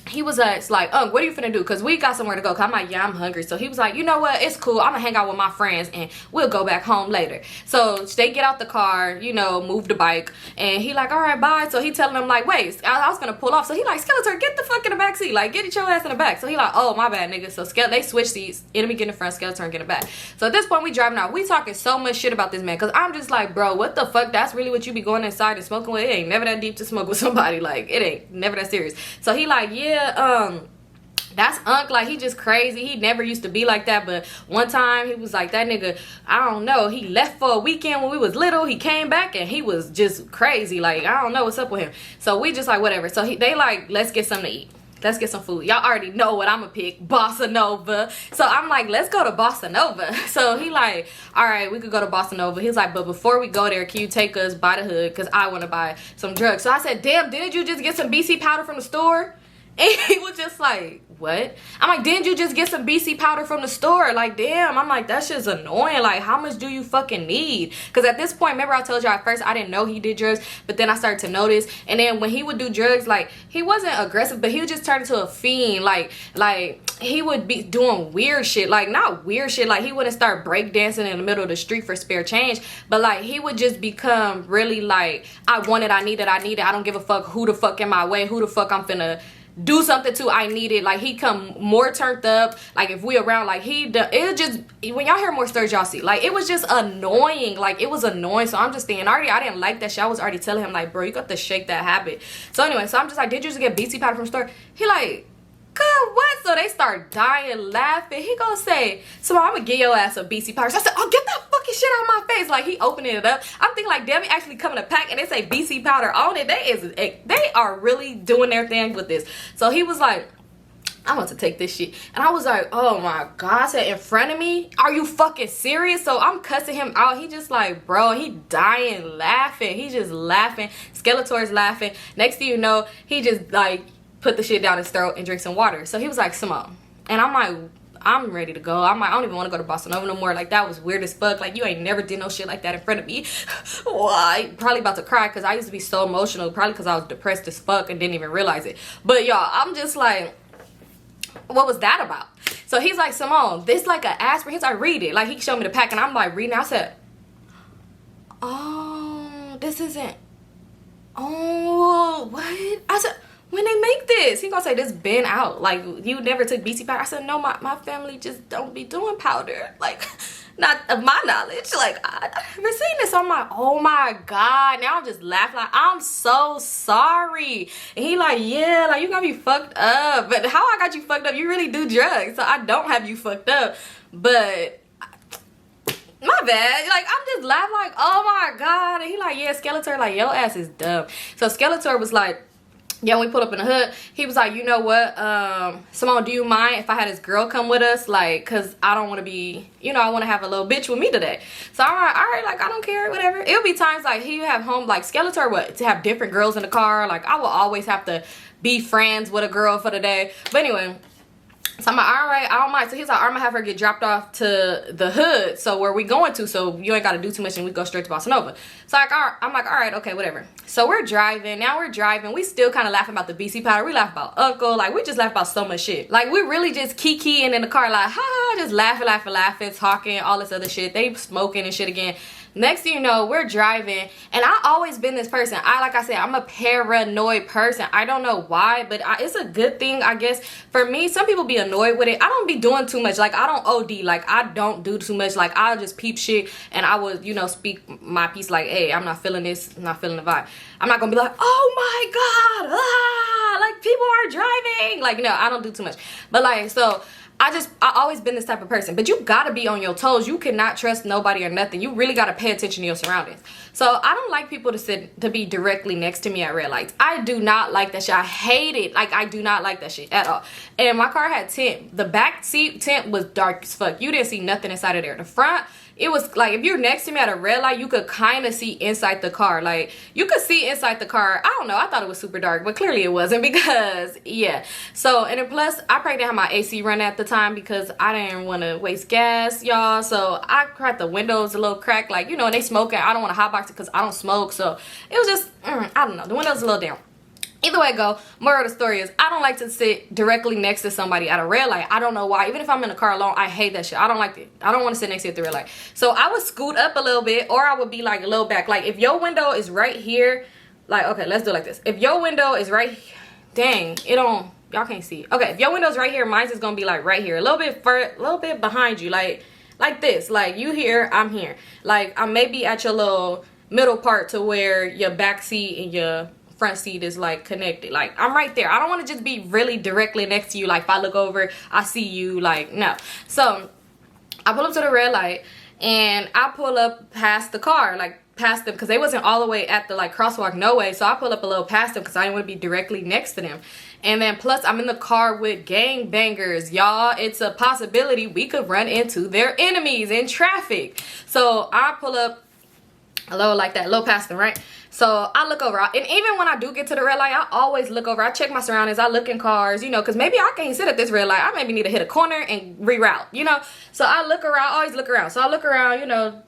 he was like, what are you finna do? Because we got somewhere to go. Cause I'm like, yeah, I'm hungry. So he was like, you know what? It's cool. I'm gonna hang out with my friends and we'll go back home later. So they get out the car, you know, move the bike. And he like, all right, bye. So he telling them like, wait, I was gonna pull off. So he like, Skeletor, get the fuck in the back seat. Like, get your ass in the back. So he like, oh, my bad, nigga. So they switch seats. Enemy get in the front, Skeletor get in the back. So at this point, we driving out. We talking so much shit about this man. Cause I'm just like, bro, what the fuck? That's really what you be going inside and smoking with? It ain't never that deep to smoke with somebody. Like, it ain't never that serious. So he like, yeah, that's Unc, like he just crazy. He never used to be like that, but one time he was like, that nigga, I don't know, he left for a weekend when we was little, he came back and he was just crazy. Like, I don't know what's up with him. So we just like, whatever. So they like, let's get something to eat. Let's get some food. Y'all already know what I'm gonna pick, Bossa Nova. So I'm like, let's go to Bossa Nova. So he like, all right, we could go to Bossa Nova. He's like, but before we go there, can you take us by the hood? Because I want to buy some drugs. So I said, damn, didn't you just get some BC powder from the store? And he was just like, what? I'm like, didn't you just get some BC powder from the store? Like, damn. I'm like, that shit's annoying. Like, how much do you fucking need? Because at this point, remember I told you at first I didn't know he did drugs, but then I started to notice. And then when he would do drugs, like, he wasn't aggressive, but he would just turn into a fiend. Like he would be doing weird shit. Like, not weird shit. Like, he wouldn't start breakdancing in the middle of the street for spare change. But, like, he would just become really like, I want it, I need it, I need it. I don't give a fuck who the fuck in my way, who the fuck I'm finna do something to. I need it. Like, he come more turned up. Like, if we around, like, it just, when y'all hear more stories, y'all see, like, it was just annoying. Like, it was annoying. So I'm just thinking, I didn't like that shit. I was already telling him, like, bro, you got to shake that habit. So anyway, so I'm just like, did you just get BC powder from the store? He like, God, what? So they start dying laughing. He gonna say, so I'm gonna give your ass a BC powder. So I said, oh, get that fucking shit out of my face. Like, he opening it up. I'm thinking like, damn, he actually coming to pack and they say BC powder on it. They are really doing their thing with this. So he was like, I want to take this shit. And I was like, oh my God. I said, in front of me? Are you fucking serious? So I'm cussing him out. He just like, bro, he dying laughing. He just laughing. Skeletor's laughing. Next thing you know, he just like put the shit down his throat and drink some water. So he was like, Symone. And I'm like, I'm ready to go. I'm like, I don't even want to go to Bossa Nova no more. Like, that was weird as fuck. Like, you ain't never did no shit like that in front of me. Why? Probably about to cry because I used to be so emotional. Probably because I was depressed as fuck and didn't even realize it. But y'all, I'm just like, what was that about? So he's like, Symone, this like an aspirin. He's like, read it. Like, he showed me the pack and I'm like reading. I said, oh, this isn't. Oh, what? I said, when they make this, he gonna say this been out. Like, you never took BC powder. I said, no, my family just don't be doing powder. Like, not of my knowledge. Like, I've never seen this. So I'm like, oh my God. Now I'm just laughing like, I'm so sorry. And he like, yeah, like, you got me fucked up. But how I got you fucked up? You really do drugs. So I don't have you fucked up. But my bad. Like, I'm just laughing like, oh my God. And he like, yeah, Skeletor, like, your ass is dumb. So Skeletor was like, yeah, when we pulled up in the hood, he was like, you know what, Symone, do you mind if I had this girl come with us? Like, because I don't want to be, you know, I want to have a little bitch with me today. So I'm like, all right, like, I don't care, whatever. It'll be times, like, he have home, like, Skeletor, what, to have different girls in the car. Like, I will always have to be friends with a girl for the day. But anyway, So I'm like, all right, I don't mind. So he's like, I'm gonna have her get dropped off to the hood. So where we going to? So you ain't gotta do too much and we go straight to Bossa Nova. So like, I'm like, all right, okay, whatever. So we're driving. Now we're driving. We still kind of laughing about the BC powder. We laugh about Uncle. Like, we just laugh about so much shit. Like, we really just kikiing in the car, like, ha, just laughing, talking, all this other shit. They smoking and shit again. Next thing you know, we're driving, and I always been this person. Like I said, I'm a paranoid person. I don't know why, but it's a good thing, I guess. For me, some people be annoyed with it. I don't be doing too much. Like, I don't OD. Like, I don't do too much. Like, I'll just peep shit, and I would, you know, speak my piece like, hey, I'm not feeling this. I'm not feeling the vibe. I'm not gonna be like, oh my God, like, people are driving. Like, no, I don't do too much. But, like, so I always been this type of person. But you gotta be on your toes. You cannot trust nobody or nothing. You really gotta pay attention to your surroundings. So I don't like people to be directly next to me at red lights. I do not like that shit. I hate it. Like, I do not like that shit at all. And my car had tint. The back seat tint was dark as fuck. You didn't see nothing inside of there. The front, it was like, if you're next to me at a red light, you could kind of see inside the car. Like, you could see inside the car. I don't know, I thought it was super dark, but clearly it wasn't, because yeah. So, and then plus, I probably didn't have my AC running at the time because I didn't want to waste gas, y'all. So I cracked the windows a little crack, like, you know, and they smoking. I don't want to hotbox it because I don't smoke. So it was just, I don't know, the windows a little down. Either way it go, moral of the story is, I don't like to sit directly next to somebody at a red light. I don't know why. Even if I'm in a car alone, I hate that shit. I don't like it. I don't want to sit next to you at the red light. So I would scoot up a little bit, or I would be like a little back. Like, if your window is right here, like, okay, let's do it like this. If your window is right, dang, it don't, y'all can't see. Okay, if your window's right here, mine's is gonna be like right here, a little bit behind you, like this. Like, you here, I'm here. Like, I'm maybe at your little middle part to where your back seat and your front seat is like connected. Like, I'm right there. I don't want to just be really directly next to you. Like, if I look over, I see you. Like, no. So I pull up to the red light, and I pull up past the car, like past them, because they wasn't all the way at the like crosswalk, no way. So I pull up a little past them because I didn't want to be directly next to them. And then plus, I'm in the car with gang bangers, y'all. It's a possibility we could run into their enemies in traffic. So I pull up a little like that, a little past them, right? So I look over, and even when I do get to the red light, I always look over. I check my surroundings. I look in cars, you know, because maybe I can't sit at this red light. I maybe need to hit a corner and reroute, you know. So I look around, always look around. So I look around, you know,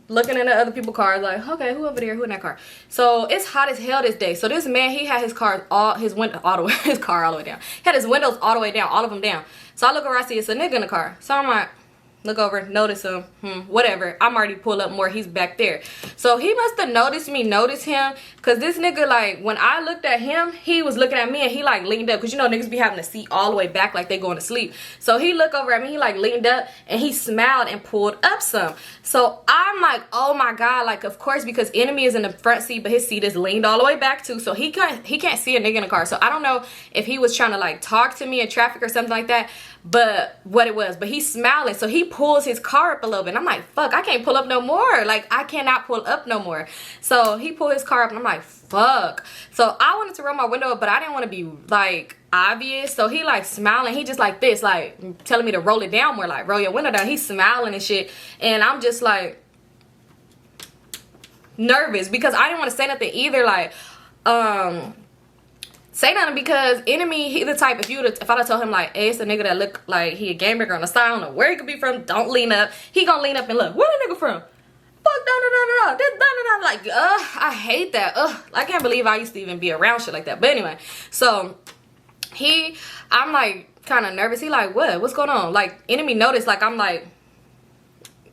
looking in the other people's cars, like, okay, who over there, who in that car? So it's hot as hell this day. So this man, he had his car his car all the way down. He had his windows all the way down, all of them down. So I look over, I see it's a nigga in the car. So I'm like, look over, notice him, whatever. I'm already pulled up more, he's back there. So he must have noticed me, noticed him, because this nigga, like, when I looked at him, he was looking at me, and he like leaned up, because you know niggas be having the seat all the way back like they going to sleep. So he looked over at me, he like leaned up, and he smiled and pulled up some. So I'm like, oh my God, like, of course, because enemy is in the front seat, but his seat is leaned all the way back too, so he can't see a nigga in the car. So I don't know if he was trying to like talk to me in traffic or something like that, but what it was. But he's smiling, so he pulls his car up a little bit, and I'm like, fuck, I can't pull up no more. Like, I cannot pull up no more. So he pulled his car up, and I'm like, fuck. So I wanted to roll my window up, but I didn't want to be like obvious. So he like smiling, he just like this, like telling me to roll it down more, like roll your window down. He's smiling and shit, and I'm just like nervous because I didn't want to say nothing either, like say nothing, because enemy, he the type, if I'd have told him like, hey, it's a nigga that look like he a game breaker on the side, I don't know where he could be from, don't lean up, he gonna lean up and look, where the nigga from? Fuck, no, like, I hate that. I can't believe I used to even be around shit like that. But anyway, so I'm like kind of nervous. He like, what's going on? Like, enemy noticed, like, I'm like,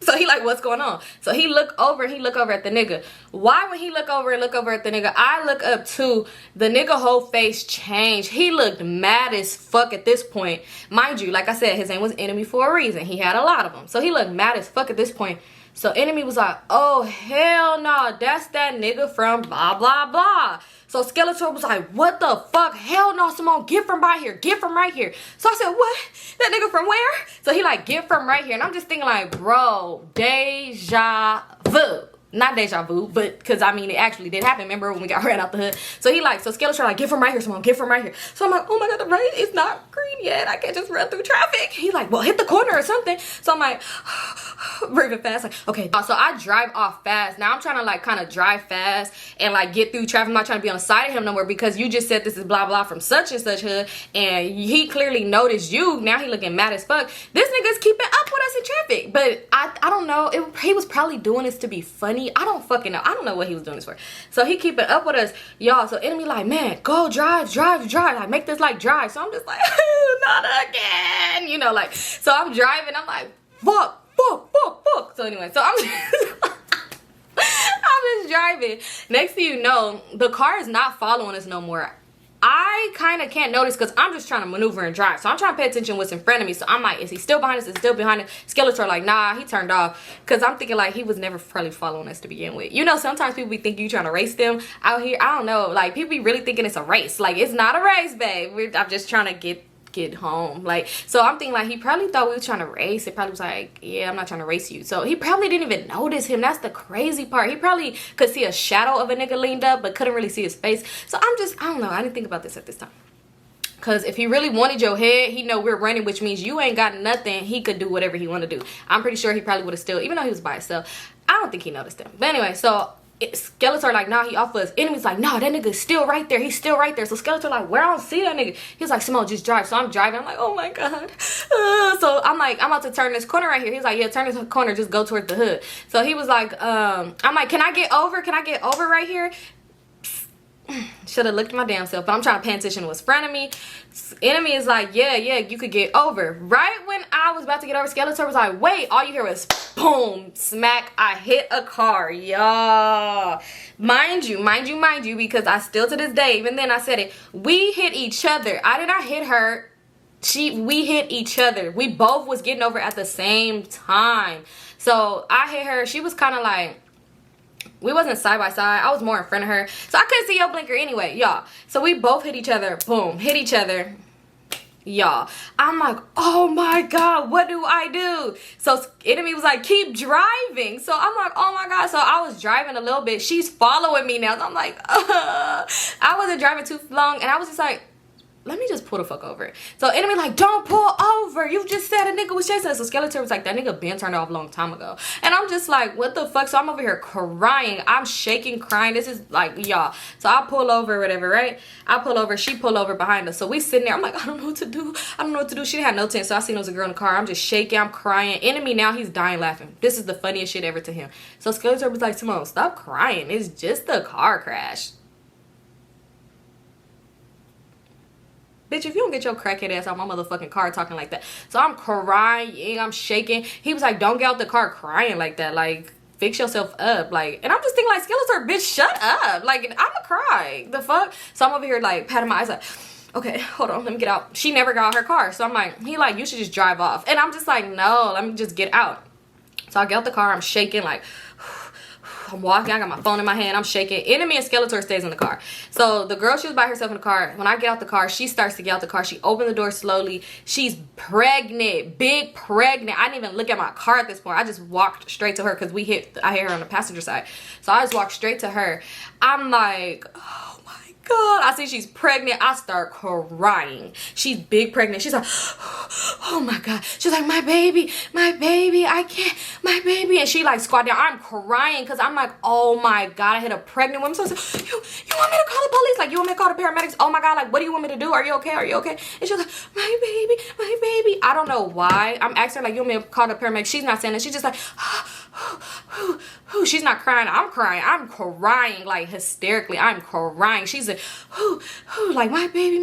so he like, what's going on? So he look over at the nigga. Why when he look over at the nigga, I look up too, the nigga whole face changed. He looked mad as fuck at this point. Mind you, like I said, his name was Enemy for a reason. He had a lot of them. So he looked mad as fuck at this point. So enemy was like, oh, hell no, that's that nigga from blah, blah, blah. So Skeletor was like, what the fuck? Hell no, Symone, get from right here. Get from right here. So I said, what? That nigga from where? So he like, get from right here. And I'm just thinking like, bro, deja vu. not deja vu, but because I mean it actually did happen. Remember when we got ran out the hood? So he like, so Skeletor like, get from right here, Symone, get from right here. So I'm like, oh my god, the right is not green yet. I can't just run through traffic. He like, well, hit the corner or something. So I'm like, breathing fast, like, okay. So I drive off fast. Now I'm trying to like kind of drive fast and like get through traffic. I'm not trying to be on the side of him no more because you just said this is blah blah from such and such hood, and he clearly noticed you. Now he looking mad as fuck. This nigga's keeping up with us in traffic, but I don't know. He was probably doing this to be funny. I don't fucking know. I don't know what he was doing this for. So he keeping up with us, y'all. So enemy like, man, go drive. Like make this like drive. So I'm just like, not again. You know, like, so I'm driving. I'm like, fuck. So anyway, so I'm just driving. Next thing you know, the car is not following us no more. I kind of can't notice because I'm just trying to maneuver and drive. So I'm trying to pay attention what's in front of me. So I'm like, is he still behind us? Is he still behind us? Skeletor like, nah, he turned off. Because I'm thinking like he was never probably following us to begin with. You know, sometimes people be thinking you trying to race them out here. I don't know. Like, people be really thinking it's a race. Like, it's not a race, babe. I'm just trying to get home. Like, so I'm thinking like he probably thought we were trying to race. It probably was like, yeah, I'm not trying to race you. So he probably didn't even notice him. That's the crazy part. He probably could see a shadow of a nigga leaned up but couldn't really see his face. So I don't know, I didn't think about this at this time. Because if he really wanted your head, he know we're running, which means you ain't got nothing. He could do whatever he want to do. I'm pretty sure he probably would have still, even though he was by himself, I don't think he noticed him. But anyway, so Skeletor like, nah, he off us. Enemy's like, nah, that nigga's still right there. He's still right there. So Skeletor like, where? I don't see that nigga. He's like, Symone, just drive. So I'm driving. I'm like, oh my god. So I'm like, I'm about to turn this corner right here. He's like, yeah, turn this corner. Just go towards the hood. So he was like, I'm like, can I get over? Can I get over right here? Should have looked at my damn self, but I'm trying to pay attention to what's in front of me. Enemy is like, yeah, you could get over. Right when I was about to get over, Skeletor was like, wait. All you hear was boom, smack. I hit a car, y'all. Mind you, because I still to this day, even then I said it, we hit each other. I did not hit her. We hit each other. We both was getting over at the same time. So I hit her. She was kind of like, we wasn't side by side. I was more in front of her. So I couldn't see your blinker anyway, y'all. So we both hit each other. Boom. Hit each other. Y'all. I'm like, oh my god, what do I do? So enemy was like, keep driving. So I'm like, oh my god. So I was driving a little bit. She's following me now. So I'm like, I wasn't driving too long. And I was just like, let me just pull the fuck over. So enemy like, don't pull over. You just said a nigga was chasing us. So Skeletor was like, that nigga been turned off a long time ago. And I'm just like, what the fuck? So I'm over here crying. I'm shaking, crying. This is like, y'all. So I pull over, whatever, right? I pull over. She pull over behind us. So we sitting there. I'm like, I don't know what to do. I don't know what to do. She didn't have no tent. So I seen there was a girl in the car. I'm just shaking. I'm crying. Enemy now, he's dying laughing. This is the funniest shit ever to him. So Skeletor was like, Symone, stop crying. It's just a car crash. Bitch, if you don't get your crackhead ass out my motherfucking car talking like that. So I'm crying, I'm shaking. He was like, don't get out the car crying like that. Like, fix yourself up. Like, and I'm just thinking like, Skeletor, bitch, shut up. Like, I'ma cry. The fuck? So I'm over here like patting my eyes like, okay, hold on, let me get out. She never got out her car. So I'm like, he like, you should just drive off. And I'm just like, no, let me just get out. So I get out the car, I'm shaking like, I'm walking, I got my phone in my hand, I'm shaking. Enemy and Skeletor stays in the car. So the girl, she was by herself in the car. When I get out the car, she starts to get out the car. She opened the door slowly. She's pregnant, big pregnant. I didn't even look at my car at this point. I just walked straight to her because I hit her on the passenger side. So I just walked straight to her. I'm like, oh my god. I see she's pregnant. I start crying. She's big pregnant. She's like, oh my god. She's like, my baby, I can't, my baby. And she like squat down. I'm crying because I'm like, oh my god, I hit a pregnant woman. So I said, you want me to call the police? Like, you want me to call the paramedics? Oh my god, like, what do you want me to do? Are you okay? Are you okay? And she was like, my baby. I don't know why. I'm asking her like, you want me to call the paramedics? She's not saying that. She's just like, she's not crying. I'm crying. I'm crying like hysterically. I'm crying. She's like, like, my baby.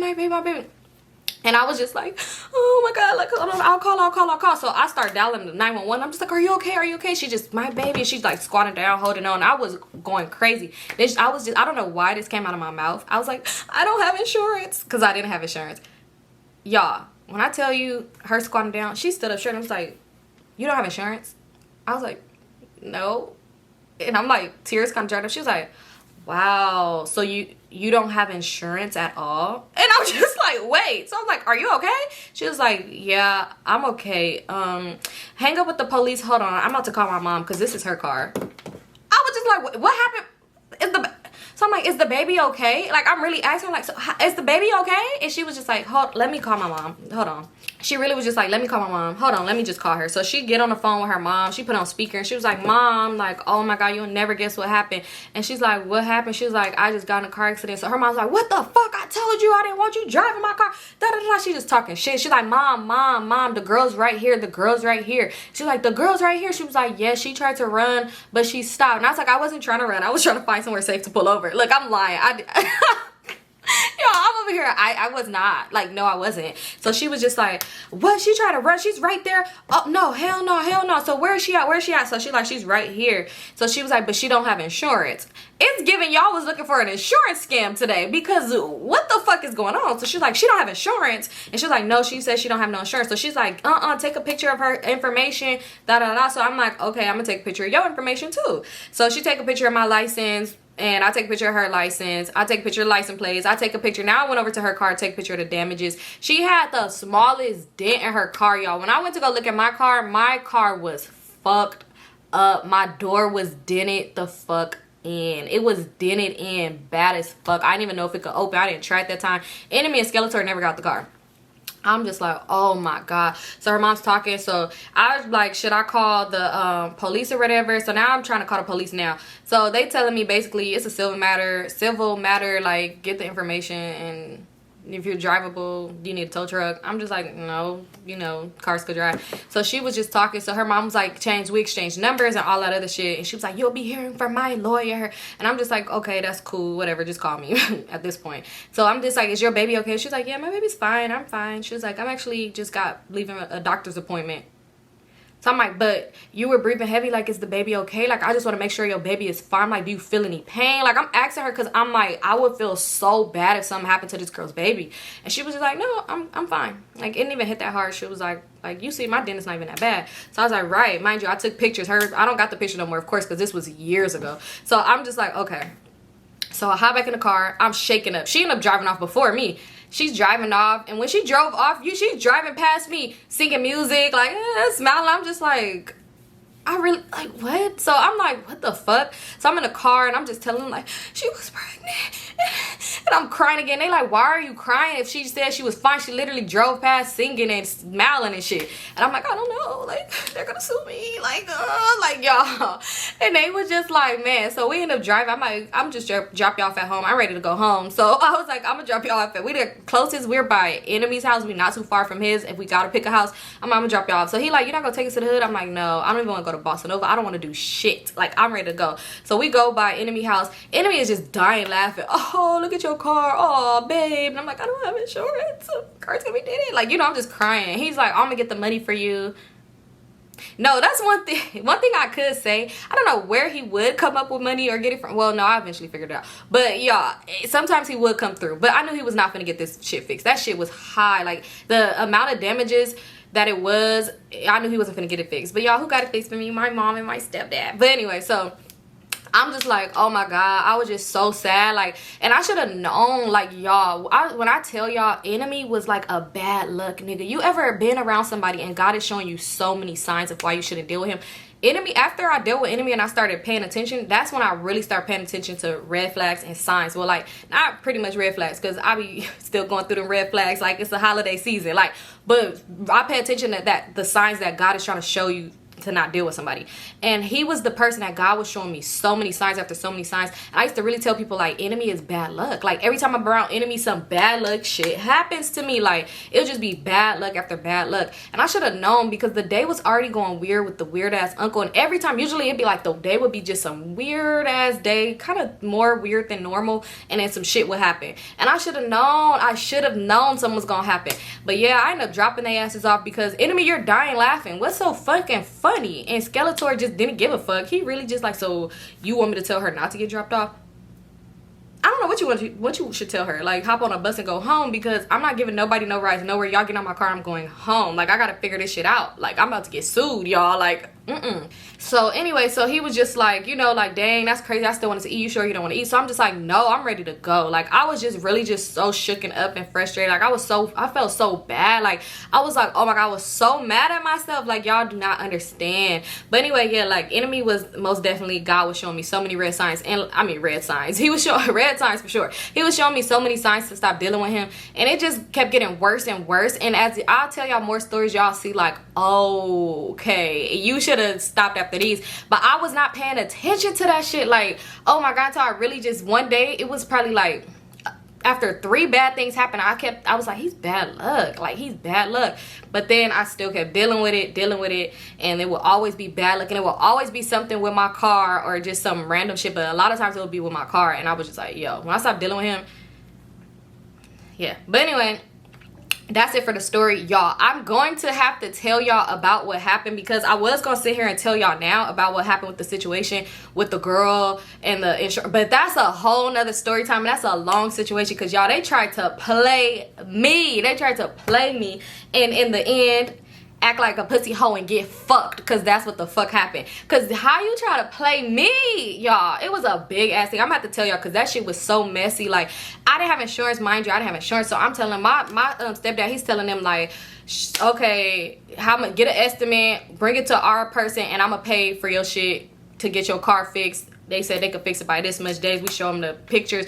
And I was just like, oh my god, like, hold on, I'll call. So I start dialing the 911. I'm just like, are you okay? She just, my baby. And she's like squatting down, holding on. I was going crazy. I don't know why this came out of my mouth. I was like, I don't have insurance. Because I didn't have insurance. Y'all, when I tell you her squatting down, she stood up straight and was like, you don't have insurance? I was like, no. And I'm like, tears kind of dried up. She was like, wow, so you don't have insurance at all? And I was just like, wait. So I was like, are you okay? She was like, yeah, I'm okay. Hang up with the police. Hold on, I'm about to call my mom because this is her car. I was just just like, what happened? So I'm like, is the baby okay? Like, I'm really asking, like, so is the baby okay? And she was just like, let me call my mom. Hold on. She really was just like, let me call my mom. Hold on, let me just call her. So she get on the phone with her mom. She put on speaker and she was like, Mom, like, oh my God, you'll never guess what happened. And she's like, what happened? She was like, I just got in a car accident. So her mom's like, what the fuck? I told you I didn't want you driving my car. Da da da. She just talking shit. She's like, Mom, the girl's right here. The girl's right here. She's like, the girl's right here. She was like, yes, she tried to run, but she stopped. And I was like, I wasn't trying to run. I was trying to find somewhere safe to pull over. Look, I'm lying. Yo, I'm over here. I was not. Like, no, I wasn't. So she was just like, what? She tried to run. She's right there. Oh, no, hell no, hell no. So where is she at? Where is she at? So she's like, she's right here. So she was like, but she don't have insurance. It's giving y'all was looking for an insurance scam today because what the fuck is going on? So she's like, she don't have insurance. And she's like, no, she says she don't have no insurance. So she's like, take a picture of her information, da da da. So I'm like, okay, I'm gonna take a picture of your information too. So she take a picture of my license. And I take a picture of her license. I take a picture of license plates. I take a picture. Now I went over to her car, take a picture of the damages. She had the smallest dent in her car, y'all. When I went to go look at my car was fucked up. My door was dented the fuck in. It was dented in bad as fuck. I didn't even know if it could open. I didn't try at that time. Enemy and Skeletor never got the car. I'm just like, oh my God. So her mom's talking. So I was like, should I call the police or whatever? So now I'm trying to call the police now. So they telling me basically it's a civil matter, like get the information, and if you're drivable, do you need a tow truck? I'm just like, no, you know, cars could drive. So she was just talking. So her mom was like, we exchanged numbers and all that other shit. And she was like, you'll be hearing from my lawyer. And I'm just like, okay, that's cool, whatever, just call me at this point. So I'm just like, is your baby okay? She's like, yeah, my baby's fine, I'm fine. She was like, I'm actually just leaving a doctor's appointment. So I'm like, but you were breathing heavy, like, is the baby okay? Like, I just want to make sure your baby is fine. Like, do you feel any pain? Like, I'm asking her because I'm like, I would feel so bad if something happened to this girl's baby. And she was just like, no, I'm fine. Like, it didn't even hit that hard. She was like, you see, my dentist's not even that bad. So I was like, right. Mind you, I took pictures. I don't got the picture no more, of course, because this was years ago. So I'm just like, okay. So I hop back in the car. I'm shaking up. She ended up driving off before me. She's driving off, and when she drove off, she's driving past me, singing music, like, smiling. I'm just like, I really, like, what? So I'm like, what the fuck? So I'm in the car, and I'm just telling them, like, she was pregnant. And I'm crying again. They like, why are you crying if she said she was fine? She literally drove past singing and smiling and shit. And I'm like, I don't know. Like, they're gonna sue me. Like y'all. And they was just like, man. So we end up driving. I'm like, I'm just drop y'all off at home. I'm ready to go home. So I was like, I'm gonna drop y'all off at, we the closest, we're by enemy's house. We not too far from his. If we gotta pick a house, I'm gonna drop y'all off. So he like, you're not gonna take us to the hood? I'm like, no, I don't even want to go to Bossa Nova. I don't want to do shit. Like, I'm ready to go. So we go by enemy house. Enemy is just dying laughing. Oh, look at your car. Oh, babe. And I'm like, I don't have insurance. Car's gonna be dead. Like, you know, I'm just crying. He's like, I'm gonna get the money for you. No, that's one thing I could say. I don't know where he would come up with money or get it from. Well, no, I eventually figured it out. But y'all, sometimes he would come through. But I knew he was not gonna get this shit fixed. That shit was high. Like, the amount of damages that it was, I knew he wasn't gonna get it fixed. But y'all, who got it fixed for me? My mom and my stepdad. But anyway, so I'm just like, oh my God, I was just so sad. Like, and I should have known, like, y'all, when I tell y'all, enemy was like a bad luck nigga. You ever been around somebody and God is showing you so many signs of why you shouldn't deal with him? Enemy, after I dealt with enemy and I started paying attention, that's when I really start paying attention to red flags and signs. Well, like, not pretty much red flags, because I be still going through the red flags, like it's a holiday season, like, but I pay attention to the signs that God is trying to show you to not deal with somebody. And he was the person that God was showing me so many signs after so many signs. And I used to really tell people, like, enemy is bad luck. Like, every time I'm around enemy, some bad luck shit happens to me. Like, it'll just be bad luck after bad luck. And I should have known, because the day was already going weird with the weird ass uncle. And every time, usually it'd be like the day would be just some weird ass day, kind of more weird than normal, and then some shit would happen. And I should have known something was gonna happen. But yeah, I ended up dropping their asses off because enemy, you're dying laughing. What's so fucking funny? And Skeletor just didn't give a fuck. He really just like, so you want me to tell her not to get dropped off? I don't know what you should tell her. Like, hop on a bus and go home, because I'm not giving nobody no rights nowhere. Y'all get on my car, I'm going home. Like, I gotta figure this shit out. Like, I'm about to get sued, y'all. Like, So anyway, so he was just like, you know, like, dang, that's crazy. I still want to eat. You sure you don't want to eat? So I'm just like, no, I'm ready to go. Like, I was just really just so shooken up and frustrated. Like, I felt so bad. Like, I was like, oh my God, I was so mad at myself. Like, y'all do not understand. But anyway, yeah, like, enemy was most definitely, God was showing me so many red signs. And I mean, red signs. He was showing red signs for sure. He was showing me so many signs to stop dealing with him. And it just kept getting worse and worse. And as I'll tell y'all more stories, y'all see like, oh, okay, you should have stopped after these. But I was not paying attention to that shit. Like, oh my God, until I really just one day, it was probably like after 3 bad things happened, I was like, he's bad luck. Like, he's bad luck. But then I still kept dealing with it, and it will always be bad luck, and it will always be something with my car or just some random shit. But a lot of times it will be with my car, and I was just like, yo, when I stopped dealing with him, yeah. But anyway, that's it for the story, y'all. I'm going to have to tell y'all about what happened, because I was gonna sit here and tell y'all now about what happened with the situation with the girl and the insurance, but that's a whole nother story time, and that's a long situation, because y'all, they tried to play me. And in the end, act like a pussy hoe and get fucked, because that's what the fuck happened. Because how you try to play me, y'all? It was a big ass thing. I'm about to tell y'all, because that shit was so messy. Like, I didn't have insurance, mind you. I didn't have insurance, so I'm telling my stepdad, he's telling them like, okay, how much, get an estimate, bring it to our person, and I'm gonna pay for your shit to get your car fixed. They said they could fix it by this much days. We show them the pictures.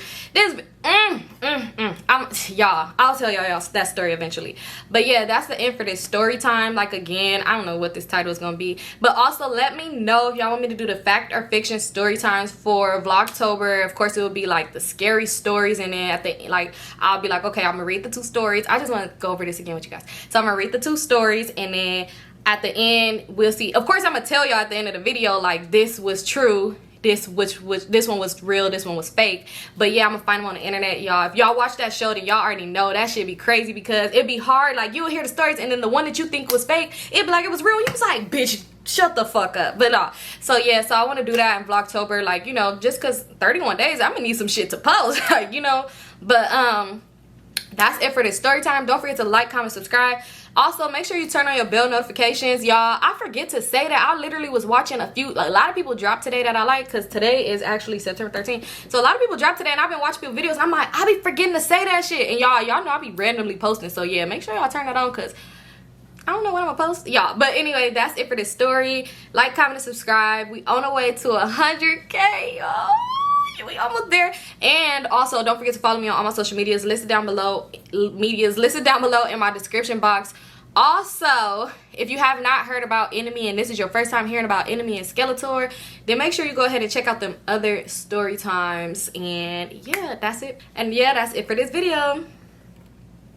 Y'all, I'll tell y'all that story eventually. But yeah, that's the end for this story time. Like, again, I don't know what this title is gonna be, but also let me know if y'all want me to do the fact or fiction story times for Vlogtober. Of course, it will be like the scary stories, and then at the like, I'll be like, okay, I'm gonna read the 2 stories. I just want to go over this again with you guys. So I'm gonna read the 2 stories, and then at the end we'll see. Of course, I'm gonna tell y'all at the end of the video like, this was true, this one was real, this one was fake. But yeah, I'm gonna find them on the internet, y'all. If y'all watch that show, then y'all already know that shit be crazy, because it'd be hard. Like, you would hear the stories, and then the one that you think was fake, it'd be like it was real. You was like, bitch, shut the fuck up. But so yeah, so I want to do that in Vlogtober, like, you know, just because 31 days, I'm gonna need some shit to post. Like, you know. But that's it for this story time. Don't forget to like, comment, subscribe. Also, make sure you turn on your bell notifications, y'all. I forget to say that I literally was watching a lot of people drop today that I like, because today is actually September 13th. So a lot of people dropped today, and I've been watching people videos, and I'm like, I be forgetting to say that shit. And y'all know I be randomly posting. So yeah, make sure y'all turn that on, because I don't know what I'm gonna post, y'all. But anyway, that's it for this story. Like, comment, and subscribe. We on our way to 100K, y'all. We almost there. And also, don't forget to follow me on all my social medias listed down below in my description box. Also, if you have not heard about Enemy, and this is your first time hearing about Enemy and Skeletor, then make sure you go ahead and check out them other story times. And yeah, that's it. And yeah, that's it for this video.